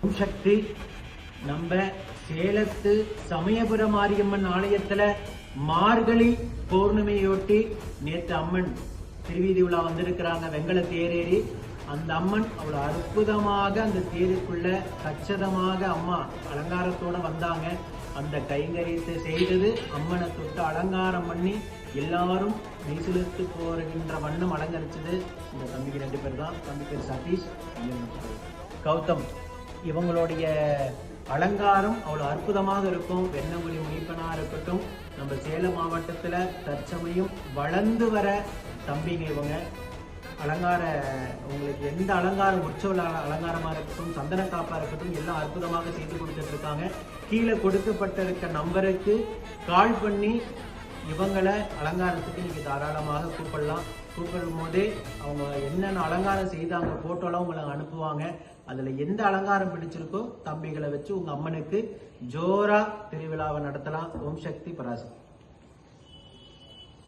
ஓம் சக்தி. நம்ம சேலத்து சமயபுர மாரியம்மன் ஆலயத்துல மார்கழி பௌர்ணமியொட்டி நேற்று அம்மன் திருவீதி விழா வந்திருக்கிறாங்க. வெங்கல தேரேறி அந்த அம்மன் அவ்வளவு அற்புதமாக அந்த தேருக்குள்ள கச்சிதமாக அம்மா அலங்காரத்தோட வந்தாங்க. அந்த கைங்கரியத்தை செய்தது அம்மனை தொட்டு அலங்காரம் பண்ணி எல்லாரும் மெய்சிலிர்த்து போகின்ற வண்ணம் அலங்கரிச்சது இந்த தம்பிக்கு 2 பேர் தான். தம்பி பேர் சதீஷ், கௌதம். இவங்களுடைய அலங்காரம் அவ்வளவு அற்புதமாக இருக்கும். வெண்ணங்குடி முனிப்பனா இருக்கட்டும், நம்ம சேலம் மாவட்டத்துல தற்சமயம் வளர்ந்து வர தம்பிங்க இவங்க. அலங்கார உங்களுக்கு எந்த அலங்காரம், உற்சவ அலங்காரமா இருக்கட்டும், சந்தன காப்பா இருக்கட்டும், எல்லாம் அற்புதமாக செய்து கொடுத்துட்டு இருக்காங்க. கீழே கொடுக்கப்பட்டிருக்க நம்பருக்கு கால் பண்ணி இவங்களை அலங்காரத்துக்கு நீங்க தாராளமாக கூப்பிடலாம். கூப்பிடும் போதே அவங்க என்னென்ன அலங்காரம் செய்தாங்க போட்டோலாம் உங்களுக்கு அனுப்புவாங்க. அதுல எந்த அலங்காரம் பிடிச்சிருக்கோ தம்பிகளை வச்சு உங்க அம்மனுக்கு ஜோரா திருவிழாவை நடத்தலாம். ஓம் சக்தி பராசக்தி.